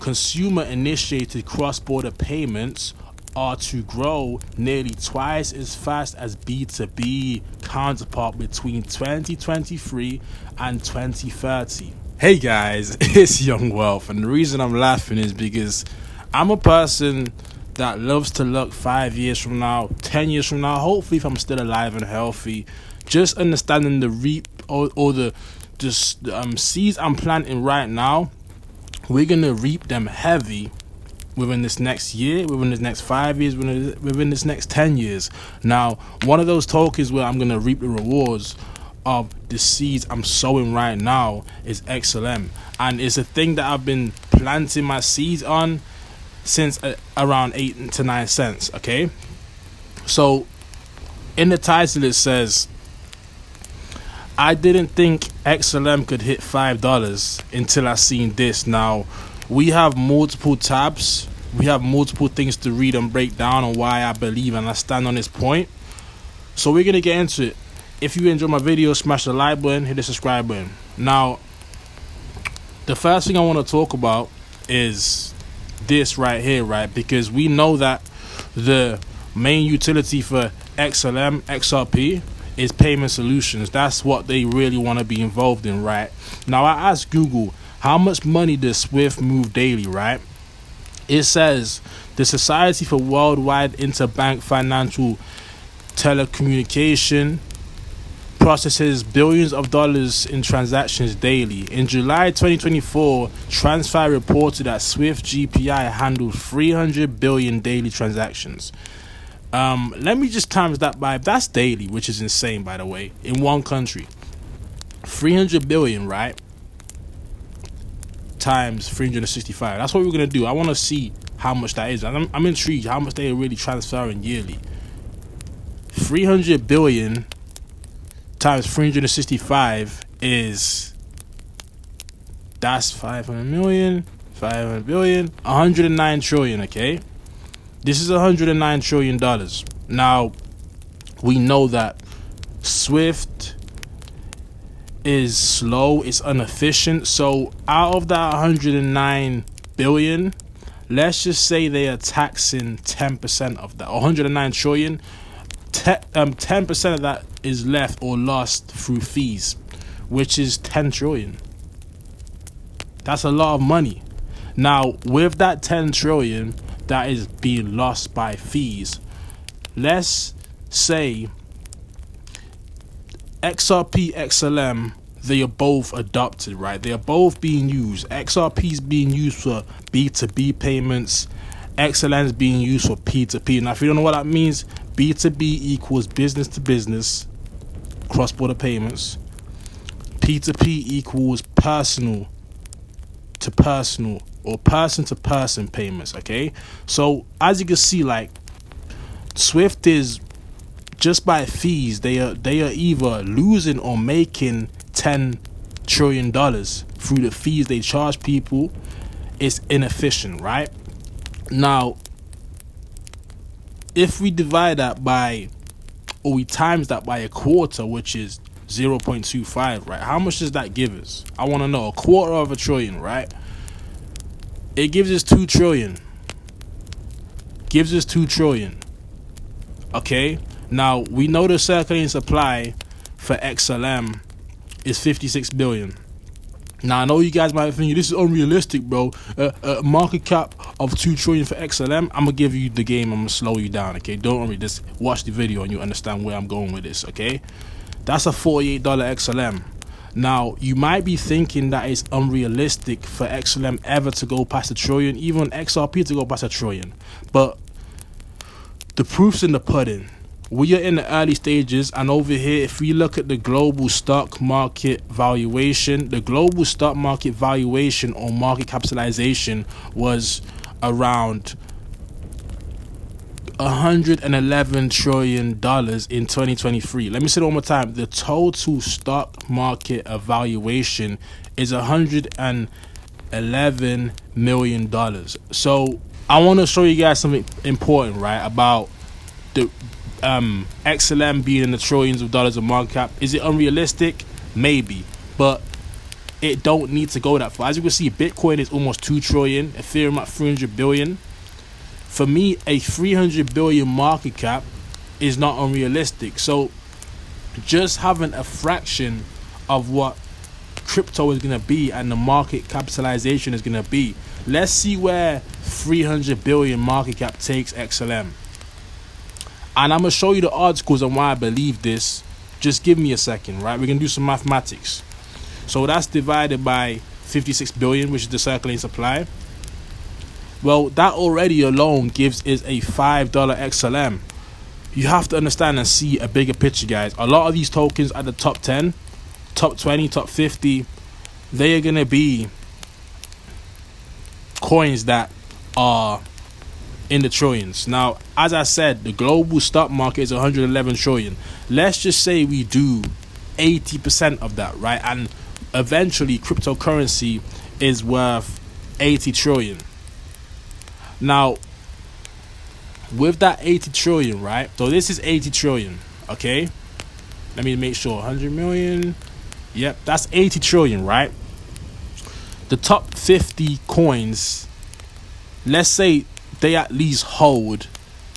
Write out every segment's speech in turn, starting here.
consumer-initiated cross-border payments are to grow nearly twice as fast as B2B counterpart between 2023 and 2030. Hey guys, it's Young Wealth, and the reason I'm laughing is because I'm a person that loves to look 5 years from now, 10 years from now, hopefully if I'm still alive and healthy, just understanding the reap or the seeds I'm planting right now. We're gonna reap them heavy within this next year, within this next 5 years, within this next 10 years. Now, one of those tokens where I'm gonna reap the rewards of the seeds I'm sowing right now is XLM, and it's a thing that I've been planting my seeds on since around 8 to 9 cents. Okay, so in the title it says, I didn't think XLM could hit $5 until I seen this. Now, we have multiple tabs, we have multiple things to read and break down on why I believe and I stand on this point. So we're gonna get into it. If you enjoy my video, smash the like button, hit the subscribe button. Now, the first thing I want to talk about is this right here, right? Because we know that the main utility for XLM, XRP, is payment solutions. That's what they really want to be involved in, right? Now, I asked Google, how much money does Swift move daily, right? It says the Society for Worldwide Interbank Financial Telecommunication processes billions of dollars in transactions daily. In July 2024, Transfer reported that Swift GPI handled 300 billion daily transactions. Let me just times that by, that's daily, which is insane, by the way, in one country. 300 billion, right? Times 365. That's what we're going to do. I want to see how much that is. I'm intrigued how much they are really transferring yearly. 300 billion times 365 is, that's 500 million, 500 billion, 109 trillion, okay? This is $109 trillion. Now, we know that Swift is slow, it's inefficient. So out of that 109 billion, let's just say they are taxing 10% of that. 109 trillion, 10% of that is left or lost through fees, which is 10 trillion. That's a lot of money. Now, with that 10 trillion that is being lost by fees, let's say XRP, XLM, they are both adopted, right? They are both being used. XRP is being used for B2B payments. XLM is being used for P2P. Now, if you don't know what that means, B2B equals business to business, cross-border payments. P2P equals personal to personal or person to person payments, okay? So as you can see, like, Swift is, just by fees, they are either losing or making $10 trillion through the fees they charge people. It's inefficient, right? Now, if we divide that by, or we times that by a quarter, which is 0.25, right? How much does that give us? I want to know. A quarter of a trillion, right? It gives us 2 trillion. Gives us 2 trillion. Okay? Now, we know the circulating supply for XLM is 56 billion. Now, I know you guys might think this is unrealistic, bro. Market cap of 2 trillion for XLM. I'm gonna give you the game. I'm gonna slow you down, okay? Don't worry. Just watch the video and you understand where I'm going with this, okay? That's a $48 XLM. Now, you might be thinking that it's unrealistic for XLM ever to go past a trillion, even XRP to go past a trillion. But the proof's in the pudding. We are in the early stages, and over here, if we look at the global stock market valuation, the global stock market valuation or market capitalization was around $111 trillion in 2023. Let me say it one more time. The total stock market evaluation is $111 million. So I want to show you guys something important, right, about the XLM being in the trillions of dollars of market cap. Is it unrealistic? Maybe. But it don't need to go that far. As you can see, Bitcoin is almost 2 trillion, Ethereum at 300 billion. For me, a 300 billion market cap is not unrealistic. So just having a fraction of what crypto is going to be and the market capitalization is going to be. Let's see where 300 billion market cap takes XLM. And I'm going to show you the articles on why I believe this. Just give me a second, right? We're going to do some mathematics. So that's divided by 56 billion, which is the circulating supply. Well, that already alone gives is a $5 XLM. You have to understand and see a bigger picture, guys. A lot of these tokens at the top 10, top 20, top 50, they are going to be coins that are in the trillions. Now, as I said, the global stock market is 111 trillion. Let's just say we do 80% of that, right? And eventually cryptocurrency is worth 80 trillion. Now, with that 80 trillion, right? So this is 80 trillion, okay? Let me make sure. 100 million. Yep, that's 80 trillion, right? The top 50 coins, let's say they at least hold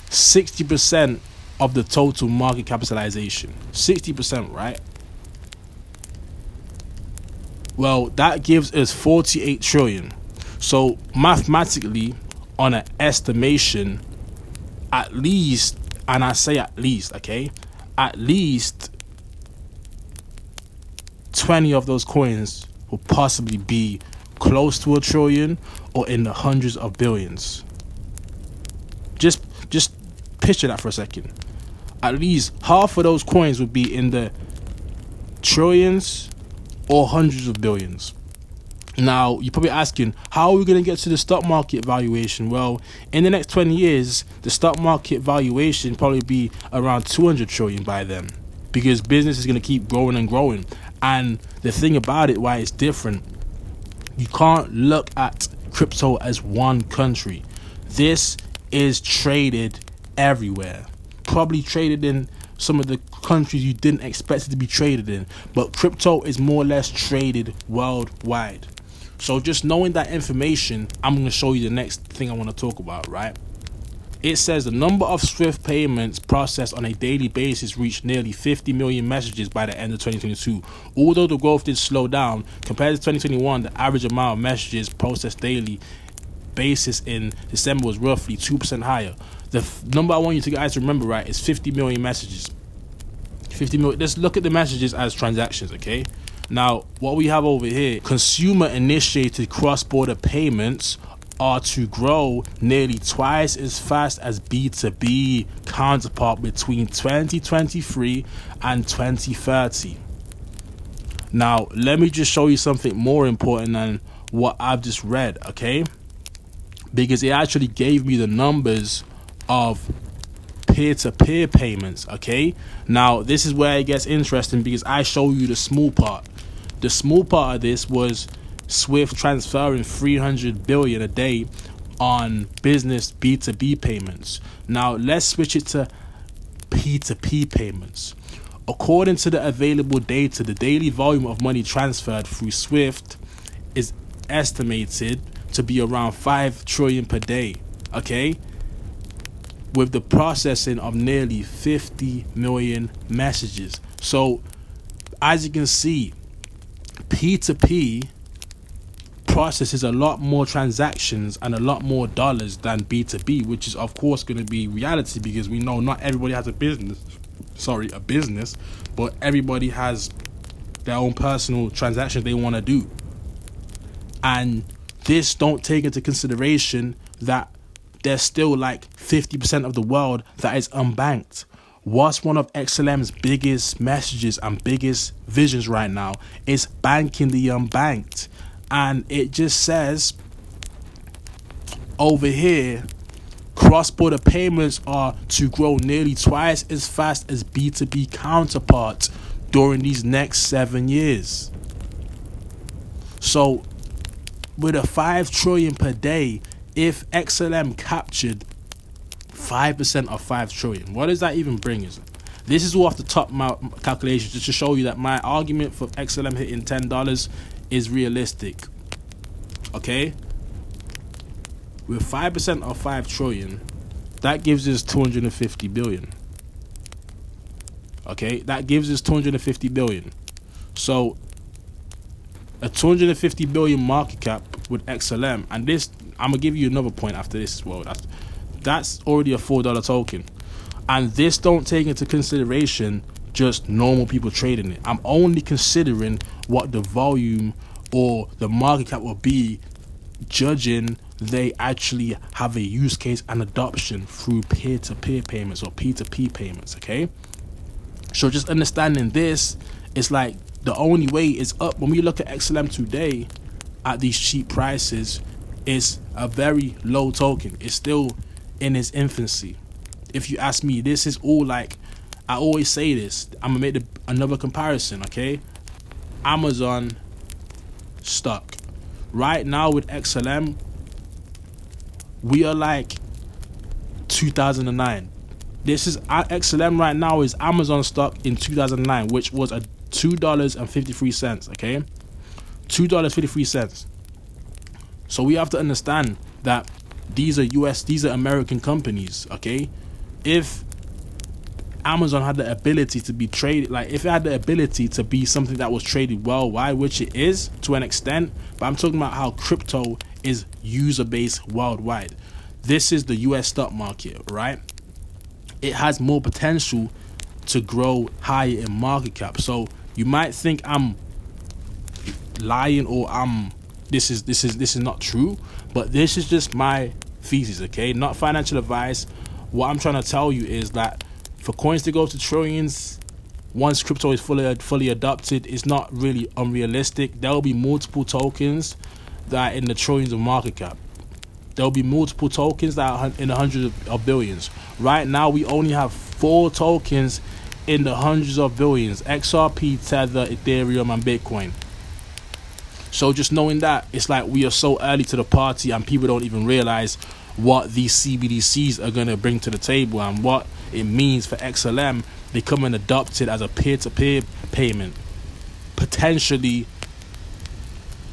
60% of the total market capitalization. 60%, right? Well, that gives us 48 trillion. So mathematically, on an estimation, at least, and I say at least, okay, at least 20 of those coins will possibly be close to a trillion or in the hundreds of billions. Just picture that for a second. At least half of those coins would be in the trillions or hundreds of billions. Now, you're probably asking, how are we going to get to the stock market valuation? Well, in the next 20 years, the stock market valuation probably be around 200 trillion by then, because business is going to keep growing and growing. And the thing about it, why it's different, you can't look at crypto as one country. This is traded everywhere. Probably traded in some of the countries you didn't expect it to be traded in. But crypto is more or less traded worldwide. So just knowing that information, I'm going to show you the next thing I want to talk about, right? It says the number of SWIFT payments processed on a daily basis reached nearly 50 million messages by the end of 2022. Although the growth did slow down, compared to 2021, the average amount of messages processed daily basis in December was roughly 2% higher. The number I want you guys to remember, right, is 50 million messages. 50 million. Let's look at the messages as transactions, okay? Now, what we have over here, consumer-initiated cross-border payments are to grow nearly twice as fast as B2B counterpart between 2023 and 2030. Now, let me just show you something more important than what I've just read, okay? Because it actually gave me the numbers of peer-to-peer payments, okay? Now, this is where it gets interesting because I show you the small part. The small part of this was SWIFT transferring 300 billion a day on business B2B payments. Now, let's switch it to P2P payments. According to the available data, the daily volume of money transferred through SWIFT is estimated to be around 5 trillion per day, okay? With the processing of nearly 50 million messages. So, as you can see, P2P processes a lot more transactions and a lot more dollars than B2B, which is of course going to be reality because we know not everybody has a business, but everybody has their own personal transactions they want to do. And this don't take into consideration that there's still like 50% of the world that is unbanked. What's one of XLM's biggest messages and biggest visions right now is banking the unbanked. And it just says over here, cross-border payments are to grow nearly twice as fast as B2B counterparts during these next 7 years. So with a 5 trillion per day, if XLM captured 5% of 5 trillion, what does that even bring us? This is all off the top calculations just to show you that my argument for XLM hitting $10 is realistic. Okay, with 5% of 5 trillion, that gives us 250 billion. Okay, that gives us 250 billion. So a 250 billion market cap with XLM, and this, I'm gonna give you another point after this as well. That's already a $4 token, and this don't take into consideration just normal people trading it. I'm only considering what the volume or the market cap will be, judging they actually have a use case and adoption through peer-to-peer payments or P2P payments. Okay, so just understanding this, it's like the only way is up. When we look at XLM today at these cheap prices, it's a very low token. It's still in its infancy. If you ask me, this is all like, I always say this, I'm gonna make another comparison. Okay, Amazon stock right now with XLM, we are like 2009. This is XLM right now is Amazon stock in 2009, which was a $2.53. Okay, $2.53. So we have to understand that these are American companies. Okay, if Amazon had the ability to be traded, like if it had the ability to be something that was traded worldwide, which it is to an extent, but I'm talking about how crypto is user based worldwide. This is the US stock market, right? It has more potential to grow higher in market cap. So you might think I'm lying or this is not true, but this is just my thesis. Okay, not financial advice. What I'm trying to tell you is that for coins to go to trillions, once crypto is fully adopted, it's not really unrealistic. There will be multiple tokens that are in the trillions of market cap. There will be multiple tokens that are in the hundreds of billions. Right now, we only have 4 tokens in the hundreds of billions: XRP, Tether, Ethereum, and Bitcoin. So just knowing that, it's like we are so early to the party, and people don't even realize what these CBDCs are going to bring to the table and what it means for XLM becoming adopted as a peer-to-peer payment, potentially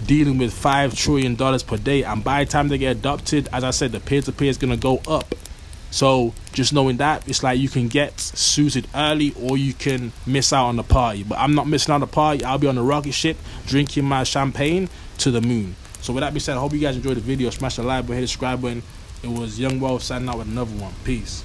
dealing with $5 trillion per day. And by the time they get adopted, as I said, the peer-to-peer is going to go up. So just knowing that, it's like you can get suited early or you can miss out on the party. But I'm not missing out on the party. I'll be on the rocket ship drinking my champagne to the moon. So with that being said, I hope you guys enjoyed the video. Smash the like button, hit the subscribe button. It was Young Wolf signing out with another one. Peace.